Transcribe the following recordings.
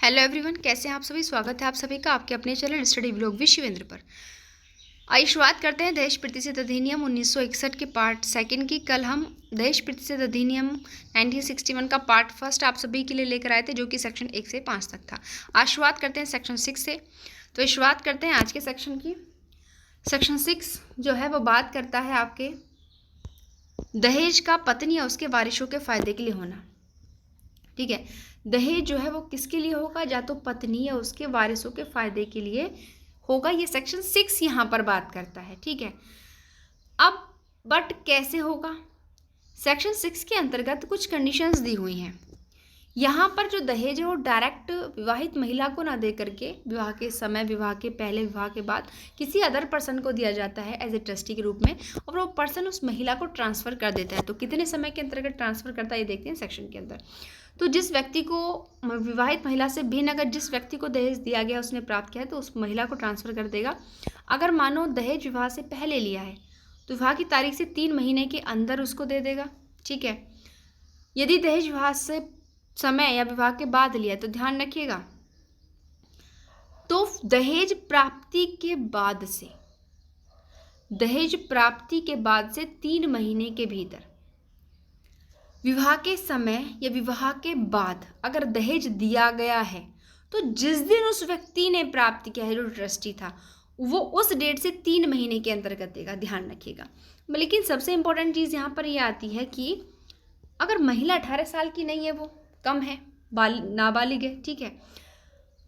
Hello everyone, कैसे हैं आप सभी। स्वागत है आप सभी का आपके अपने channel study blog with Shivendra पर। आइए शुरुआत करते हैं दहेज प्रतिशत अधिनियम 1961 के पार्ट सेकंड की। कल हम दहेज प्रतिशत अधिनियम 1961 का पार्ट फर्स्ट आप सभी के लिए लेकर आए थे, जो कि सेक्शन 1 से 5 तक था। आज शुरुआत करते हैं सेक्शन 6 से। तो शुरुआत करते हैं आज के सेक्शन की। सेक्शन 6 जो है वो बात करता है आपके दहेज का पत्नी या उसके वारिसों के फायदे के लिए होना। ठीक है, दहेज जो है वो किसके लिए होगा, या तो पत्नी या उसके वारिसों के फायदे के लिए होगा। ये सेक्शन 6 यहाँ पर बात करता है। ठीक है, अब बट कैसे होगा। सेक्शन 6 के अंतर्गत कुछ कंडीशंस दी हुई हैं। यहाँ पर जो दहेज है वो डायरेक्ट विवाहित महिला को ना दे करके विवाह के समय, विवाह के पहले, विवाह के बाद किसी अदर पर्सन को दिया जाता है एज ए ट्रस्टी के रूप में, और वो पर्सन उस महिला को ट्रांसफ़र कर देता है। तो कितने समय के अंतर्गत ट्रांसफ़र करता है ये देखते हैं सेक्शन के अंदर। तो जिस व्यक्ति को, विवाहित महिला से भिन्न अगर जिस व्यक्ति को दहेज दिया गया उसने प्राप्त किया है तो उस महिला को ट्रांसफ़र कर देगा। अगर मानो दहेज विवाह से पहले लिया है तो विवाह की तारीख से 3 महीने के अंदर उसको दे देगा। ठीक है, यदि दहेज विवाह से समय या विवाह के बाद लिया तो ध्यान रखिएगा, तो दहेज प्राप्ति के बाद से, दहेज प्राप्ति के बाद से 3 महीने के भीतर, विवाह के समय या विवाह के बाद अगर दहेज दिया गया है तो जिस दिन उस व्यक्ति ने प्राप्त किया है, जो ट्रस्टी था, वो उस डेट से 3 महीने के अंतर्गत देगा। ध्यान रखिएगा। लेकिन सबसे इंपॉर्टेंट चीज़ यहाँ पर ये आती है कि अगर महिला 18 साल की नहीं है, वो कम है, नाबालिग है, ठीक है,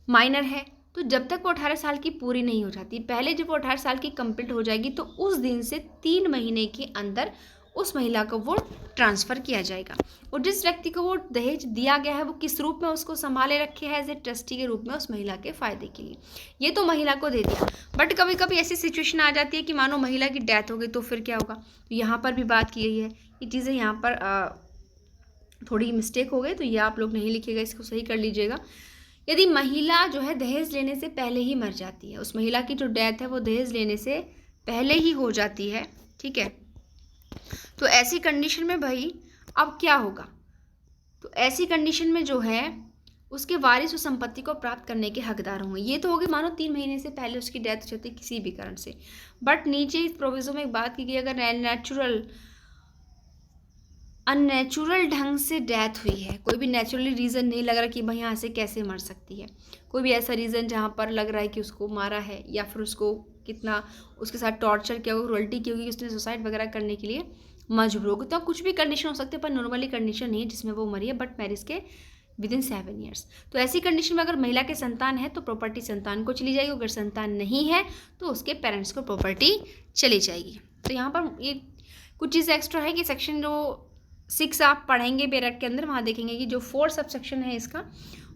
माइनर है, तो जब तक वो 18 साल की पूरी नहीं हो जाती, पहले जब वो 18 साल की कंप्लीट हो जाएगी तो उस दिन से 3 महीने के अंदर उस महिला को वो ट्रांसफ़र किया जाएगा। और जिस व्यक्ति को वो दहेज दिया गया है वो किस रूप में उसको संभाले रखे है, एज ए ट्रस्टी के रूप में उस महिला के फ़ायदे के लिए। ये तो महिला को दे दिया, बट कभी कभी ऐसी सिचुएशन आ जाती है कि मानो महिला की डेथ हो गई तो फिर क्या होगा। तो यहाँ पर भी बात की गई है। ये चीज़ें यहाँ पर थोड़ी मिस्टेक हो गई, तो ये आप लोग नहीं लिखिएगा, इसको सही कर लीजिएगा। यदि महिला जो है दहेज लेने से पहले ही मर जाती है, उस महिला की जो डेथ है वो दहेज लेने से पहले ही हो जाती है, ठीक है, तो ऐसी कंडीशन में भाई अब क्या होगा। तो ऐसी कंडीशन में जो है उसके वारिस उस संपत्ति को प्राप्त करने के हकदार होंगे। ये तो होगी मानो 3 महीने से पहले उसकी डेथ हो जाती है किसी भी कारण से। बट नीचे इस प्रोविजन में एक बात की गई, अगर अननेचुरल ढंग से डेथ हुई है, कोई भी नेचुरली रीज़न नहीं लग रहा कि भाई यहाँ से कैसे मर सकती है, कोई भी ऐसा रीज़न जहाँ पर लग रहा है कि उसको मारा है या फिर उसको कितना उसके साथ टॉर्चर किया होगा, क्रूअल्टी की होगी, उसने सुसाइड वगैरह करने के लिए मजबूर होगी, तो कुछ भी कंडीशन हो सकती है, पर नॉर्मली कंडीशन नहीं है जिसमें वो मरी है, बट मैरिज के विदिन 7 ईयर्स। तो ऐसी कंडीशन में अगर महिला के संतान है तो प्रॉपर्टी संतान को चली जाएगी, अगर संतान नहीं है तो उसके पेरेंट्स को प्रॉपर्टी चली जाएगी। तो यहाँ पर ये कुछ चीज़ एक्स्ट्रा है कि सेक्शन जो 6 आप पढ़ेंगे बेरट के अंदर, वहाँ देखेंगे कि जो 4 सब सेक्शन है इसका,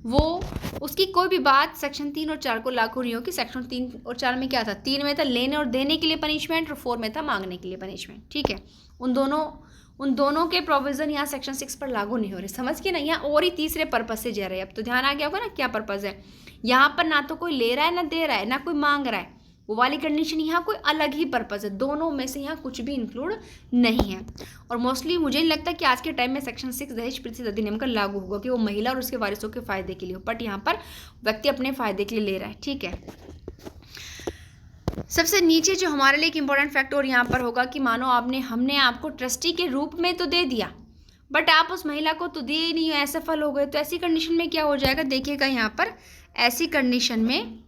वो उसकी कोई भी बात सेक्शन 3 और 4 को लागू नहीं होगी। सेक्शन 3 और 4 में क्या था, 3 में था लेने और देने के लिए पनिशमेंट, और 4 में था मांगने के लिए पनिशमेंट। ठीक है, उन दोनों के प्रोविज़न यहाँ सेक्शन 6 पर लागू नहीं हो रहे। समझ के ना, यहाँ और ही तीसरे पर्पज़ से जा रहे हैं। अब तो ध्यान आ गया होगा ना क्या पर्पज़ है। यहाँ पर ना तो कोई ले रहा है, ना दे रहा है, ना कोई मांग रहा है, वो वाली कंडीशन। यहाँ कोई अलग ही पर्पज़ है, दोनों में से यहाँ कुछ भी इंक्लूड नहीं है। और मोस्टली मुझे नहीं लगता कि आज के टाइम में सेक्शन 6 दहेज प्रतिशत अधिनियम का लागू होगा कि वो महिला और उसके वारिसों के फ़ायदे के लिए हो, बट यहाँ पर व्यक्ति अपने फ़ायदे के लिए ले रहा है। ठीक है, सबसे नीचे जो हमारे लिए एक इंपॉर्टेंट फैक्टर यहाँ पर होगा कि मानो हमने आपको ट्रस्टी के रूप में तो दे दिया, बट आप उस महिला को तो दिए ही नहीं हो, असफल हो गए। तो ऐसी कंडीशन में क्या हो जाएगा, देखिएगा यहाँ पर, ऐसी कंडीशन में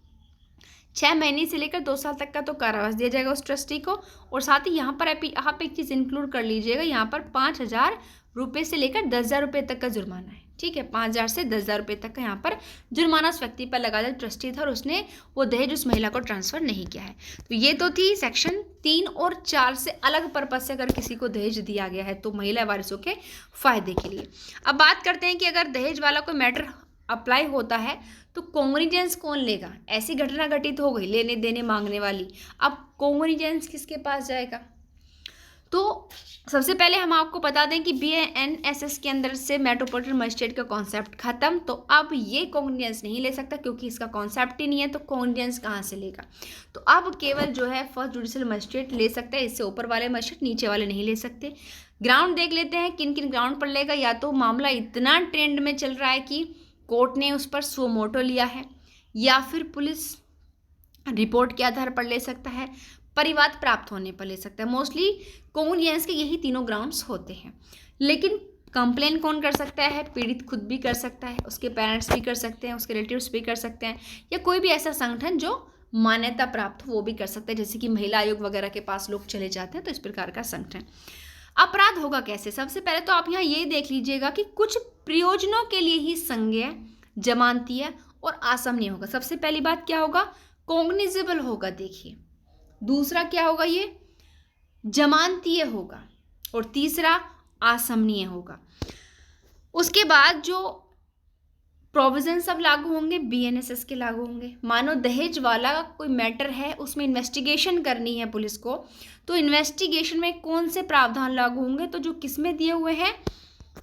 6 महीने से लेकर 2 साल तक का तो कारावास दिया जाएगा उस ट्रस्टी को। और साथ ही यहाँ पर आप एक चीज़ इंक्लूड कर लीजिएगा, यहाँ पर 5,000 रुपये से लेकर 10,000 रुपये तक का जुर्माना है। ठीक है, 5,000 से 10,000 रुपये तक का यहाँ पर जुर्माना उस व्यक्ति पर लगा दिया, ट्रस्टी था और उसने वो दहेज उस महिला को ट्रांसफ़र नहीं किया है। तो ये तो थी सेक्शन 3 और 4 से अलग पर्पज़ से अगर किसी को दहेज दिया गया है तो महिला वारिसों के फ़ायदे के लिए। अब बात करते हैं कि अगर दहेज वाला कोई मैटर अप्लाई होता है तो कॉन्ग्निजेंस कौन लेगा। ऐसी घटना घटित हो गई लेने देने मांगने वाली, अब कॉन्ग्निजेंस किसके पास जाएगा। तो सबसे पहले हम आपको बता दें कि BANSS के अंदर से मेट्रोपॉलिटन मजिस्ट्रेट का कॉन्सेप्ट खत्म। तो अब ये कॉन्ग्निजेंस नहीं ले सकता क्योंकि इसका कॉन्सेप्ट ही नहीं है, तो कॉन्ग्निजेंस कहाँ से लेगा। तो अब केवल जो है फर्स्ट जुडिशियल मजिस्ट्रेट ले सकता है, इससे ऊपर वाले मजिस्ट्रेट नीचे वाले नहीं ले सकते। ग्राउंड देख लेते हैं किन किन ग्राउंड पर लेगा। या तो मामला इतना ट्रेंड में चल रहा है कि कोर्ट ने उस पर सो मोटो लिया है, या फिर पुलिस रिपोर्ट के आधार पर ले सकता है, परिवाद प्राप्त होने पर ले सकता है। मोस्टली कोनियंस के यही तीनों ग्राउंड्स होते हैं। लेकिन कंप्लेन कौन कर सकता है? पीड़ित खुद भी कर सकता है, उसके पेरेंट्स भी कर सकते हैं, उसके रिलेटिव्स भी कर सकते हैं, या कोई भी ऐसा संगठन जो मान्यता प्राप्त हो वो भी कर सकता है, जैसे कि महिला आयोग वगैरह के पास लोग चले जाते हैं, तो इस प्रकार का संगठन। अपराध होगा कैसे? सबसे पहले तो आप यहाँ ये देख लीजिएगा कि कुछ प्रयोजनों के लिए ही संज्ञेय, जमानतीय और आसमनीय होगा। सबसे पहली बात क्या होगा? कॉग्निजेबल होगा। देखिए, दूसरा क्या होगा? ये जमानतीय होगा, और तीसरा आसमनीय होगा। उसके बाद जो प्रोविजन सब लागू होंगे बीएनएसएस के लागू होंगे। मानो दहेज वाला कोई मैटर है, उसमें इन्वेस्टिगेशन करनी है पुलिस को, तो इन्वेस्टिगेशन में कौन से प्रावधान लागू होंगे? तो जो किसमें दिए हुए हैं,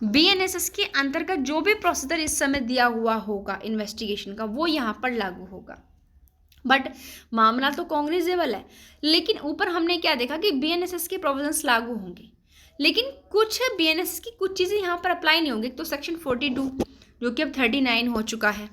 बीएनएसएस के अंतर्गत जो भी प्रोसीजर इस समय दिया हुआ होगा इन्वेस्टिगेशन का, वो यहाँ पर लागू होगा। बट मामला तो कॉग्निजेबल है, लेकिन ऊपर हमने क्या देखा कि बीएनएसएस के प्रोविजंस लागू होंगे, लेकिन कुछ बीएनएसएस की कुछ चीज़ें यहाँ पर अप्लाई नहीं होंगी। तो सेक्शन 42 जो कि अब 39 हो चुका है,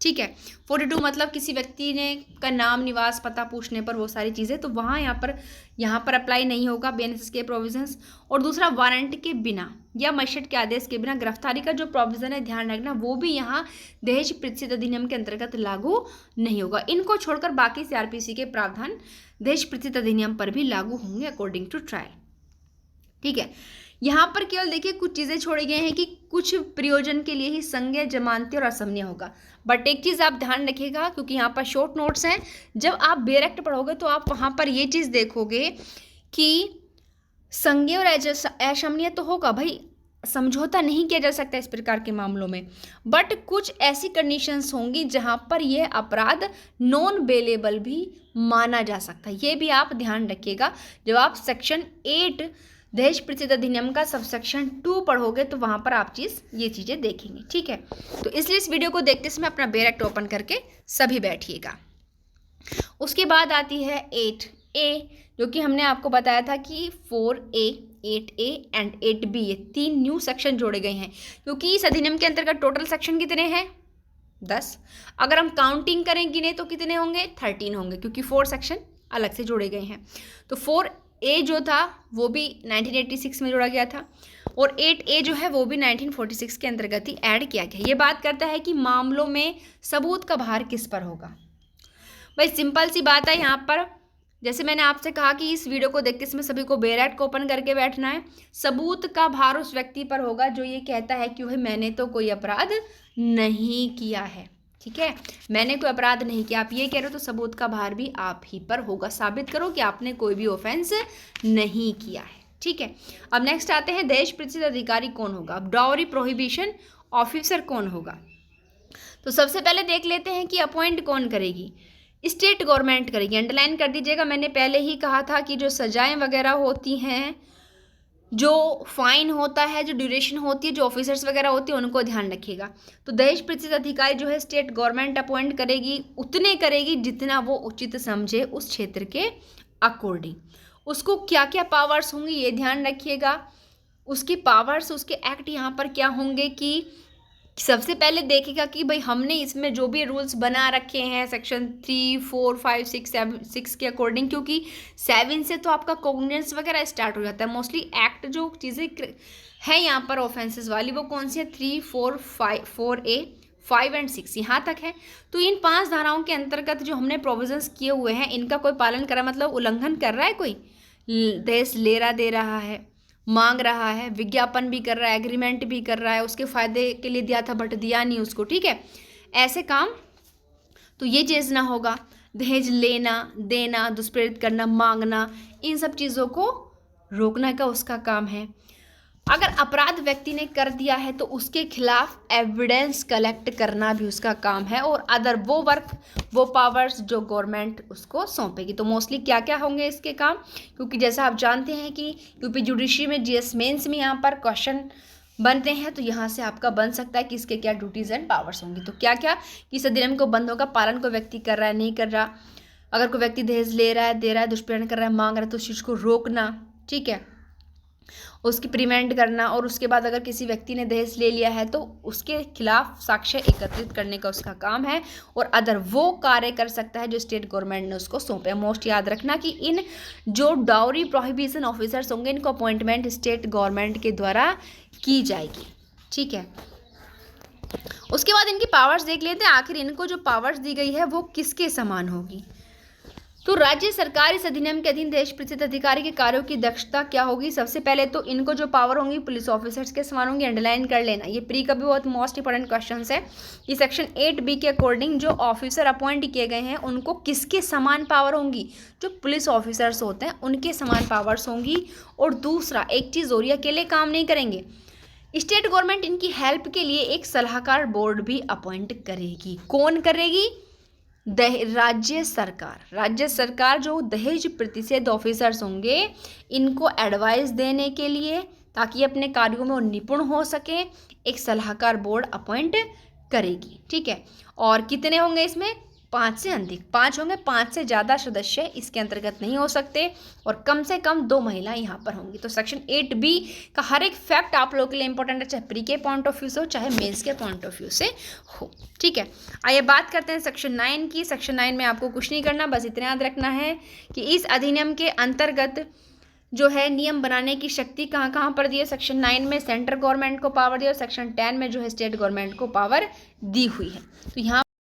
ठीक है। 42 मतलब किसी व्यक्ति ने का नाम, निवास, पता पूछने पर वो सारी चीज़ें, तो वहाँ यहाँ पर अप्लाई नहीं होगा बीएनएसएस के प्रोविजंस। और दूसरा, वारंट के बिना या मजिस्ट्रेट के आदेश के बिना गिरफ्तारी का जो प्रोविजन है, ध्यान रखना, वो भी यहाँ दहेज प्रतिषेध अधिनियम के अंतर्गत लागू नहीं होगा। इनको छोड़कर बाकी सीआरपीसी के प्रावधान दहेज प्रतिषेध अधिनियम पर भी लागू होंगे अकॉर्डिंग टू ट्रायल, ठीक है। यहाँ पर केवल देखिए कुछ चीज़ें छोड़ी गई हैं कि कुछ प्रयोजन के लिए ही संज्ञेय, जमानतीय और असमनीय होगा। बट एक चीज़ आप ध्यान रखिएगा, क्योंकि यहाँ पर शॉर्ट नोट्स हैं, जब आप बेयर एक्ट पढ़ोगे तो आप वहाँ पर ये चीज़ देखोगे कि संज्ञेय और असमनीय तो होगा भाई, समझौता नहीं किया जा सकता इस प्रकार के मामलों में। बट कुछ ऐसी कंडीशंस होंगी जहाँ पर यह अपराध नॉन बेलेबल भी माना जा सकता है। ये भी आप ध्यान रखिएगा। जब आप सेक्शन 8 दहेज प्रतिषेध अधिनियम का सबसेक्शन 2 पढ़ोगे तो वहाँ पर आप ये चीज़ें देखेंगे, ठीक है। तो इसलिए इस वीडियो को देखते समय अपना बेयर एक्ट ओपन करके सभी बैठिएगा। उसके बाद आती है 8A, जो कि हमने आपको बताया था कि 4A, 8A एंड 8B, ये 3 न्यू सेक्शन जोड़े गए हैं, क्योंकि इस अधिनियम के अंतर्गत टोटल सेक्शन कितने हैं? 10। अगर हम काउंटिंग करें गिने तो कितने होंगे? 13 होंगे, क्योंकि 4 सेक्शन अलग से जोड़े गए हैं। तो 4A जो था वो भी 1986 में जोड़ा गया था, और 8A जो है वो भी 1946 के अंतर्गत ही ऐड किया गया। ये बात करता है कि मामलों में सबूत का भार किस पर होगा। भाई सिंपल सी बात है, यहाँ पर जैसे मैंने आपसे कहा कि इस वीडियो को देखते समय सभी को बेयर एक्ट को ओपन करके बैठना है। सबूत का भार उस व्यक्ति पर होगा जो ये कहता है कि भाई मैंने तो कोई अपराध नहीं किया है, ठीक है, मैंने कोई अपराध नहीं किया। आप ये कह रहे हो तो सबूत का भार भी आप ही पर होगा। साबित करो कि आपने कोई भी ऑफेंस नहीं किया है, ठीक है। अब नेक्स्ट आते हैं दहेज प्रतिषेध अधिकारी कौन होगा। अब डाउरी प्रोहिबिशन ऑफिसर कौन होगा, तो सबसे पहले देख लेते हैं कि अपॉइंट कौन करेगी। स्टेट गवर्नमेंट करेगी। अंडरलाइन कर दीजिएगा, मैंने पहले ही कहा था कि जो सजाएं वगैरह होती हैं, जो फाइन होता है, जो ड्यूरेशन होती है, जो ऑफिसर्स वगैरह होती है, उनको ध्यान रखिएगा। तो दहेज प्रतिषेध अधिकारी जो है स्टेट गवर्नमेंट अपॉइंट करेगी, उतने करेगी जितना वो उचित समझे उस क्षेत्र के अकॉर्डिंग। उसको क्या क्या पावर्स होंगी ये ध्यान रखिएगा। उसकी पावर्स, उसके एक्ट यहाँ पर क्या होंगे कि सबसे पहले देखेगा कि भाई हमने इसमें जो भी रूल्स बना रखे हैं सेक्शन 3, 4, 5, 6 के अकॉर्डिंग, क्योंकि 7 से तो आपका कॉग्निजेंस वगैरह स्टार्ट हो जाता है। मोस्टली एक्ट जो चीज़ें हैं यहाँ पर ऑफेंसेस वाली वो कौन सी है? 3, 4, 5, 4A, 5 एंड 6 यहाँ तक है। तो इन 5 धाराओं के अंतर्गत जो हमने प्रोविजंस किए हुए हैं, इनका कोई पालन कर रहा है, मतलब उल्लंघन कर रहा है, कोई दहेज ले रहा, दे रहा है, मांग रहा है, विज्ञापन भी कर रहा है, एग्रीमेंट भी कर रहा है, उसके फ़ायदे के लिए दिया था बट दिया नहीं उसको, ठीक है, ऐसे काम तो ये चीज़ ना होगा। दहेज लेना, देना, दुष्प्रेरित करना, मांगना, इन सब चीज़ों को रोकना का उसका काम है। अगर अपराध व्यक्ति ने कर दिया है तो उसके खिलाफ एविडेंस कलेक्ट करना भी उसका काम है, और अदर वो वर्क, वो पावर्स जो गवर्नमेंट उसको सौंपेगी। तो मोस्टली क्या क्या होंगे इसके काम, क्योंकि जैसा आप जानते हैं कि यूपी जुडिशरी में जीएस मेंस में यहाँ पर क्वेश्चन बनते हैं, तो यहाँ से आपका बन सकता है कि इसके क्या ड्यूटीज़ एंड पावर्स होंगी। तो क्या क्या कि इस अधिनियम को बंधों का पालन कोई व्यक्ति कर रहा है, नहीं कर रहा, अगर कोई व्यक्ति दहेज ले रहा है, दे रहा है, दुष्प्रेरण कर रहा है, मांग रहा है, तो उस चीज़ को रोकना, ठीक है। उसकी प्रिवेंट करना, और उसके बाद अगर किसी व्यक्ति ने दहेज ले लिया है तो उसके खिलाफ साक्ष्य एकत्रित करने का उसका काम है, और अदर वो कार्य कर सकता है जो स्टेट गवर्नमेंट ने उसको सौंपे। मोस्ट याद रखना कि इन जो डाउरी प्रोहिबिशन ऑफिसर्स होंगे इनको अपॉइंटमेंट स्टेट गवर्नमेंट के द्वारा की जाएगी। ठीक है, उसके बाद इनकी पावर्स देख लेते हैं। आखिर इनको जो पावर्स दी गई है वो किसके समान होगी। तो राज्य सरकार इस अधिनियम के अधीन दहेज प्रतिशत अधिकारी के कार्यों की दक्षता क्या होगी। सबसे पहले तो इनको जो पावर होंगी पुलिस ऑफिसर्स के समान होंगी। अंडरलाइन कर लेना, ये प्री का भी बहुत मोस्ट इंपॉर्टेंट क्वेश्चन है। ये सेक्शन 8B के अकॉर्डिंग जो ऑफिसर अपॉइंट किए गए हैं उनको किसके समान पावर होंगी, जो पुलिस ऑफिसर्स होते हैं उनके समान पावर्स होंगी। और दूसरा एक चीज़ और, ये अकेले काम नहीं करेंगे, स्टेट गवर्नमेंट इनकी हेल्प के लिए एक सलाहकार बोर्ड भी अपॉइंट करेगी। कौन करेगी? राज्य सरकार। राज्य सरकार जो दहेज प्रतिषेध ऑफिसर्स होंगे इनको एडवाइस देने के लिए, ताकि अपने कार्यों में वो निपुण हो सके, एक सलाहकार बोर्ड अपॉइंट करेगी। ठीक है, और कितने होंगे इसमें? 5 से अधिक, 5 होंगे, 5 से ज़्यादा सदस्य इसके अंतर्गत नहीं हो सकते, और कम से कम 2 महिला यहाँ पर होंगी। तो सेक्शन 8B का हर एक फैक्ट आप लोगों के लिए इंपॉर्टेंट है, चाहे प्री के पॉइंट ऑफ व्यू से हो चाहे मेंस के पॉइंट ऑफ व्यू से हो। ठीक है, आइए बात करते हैं सेक्शन 9 की। सेक्शन 9 में आपको कुछ नहीं करना, बस इतना याद रखना है कि इस अधिनियम के अंतर्गत जो है नियम बनाने की शक्ति कहाँ कहाँ पर दी है। सेक्शन 9 में सेंट्रल गवर्नमेंट को पावर दी, और सेक्शन 10 में जो है स्टेट गवर्नमेंट को पावर दी हुई है। तो यहाँ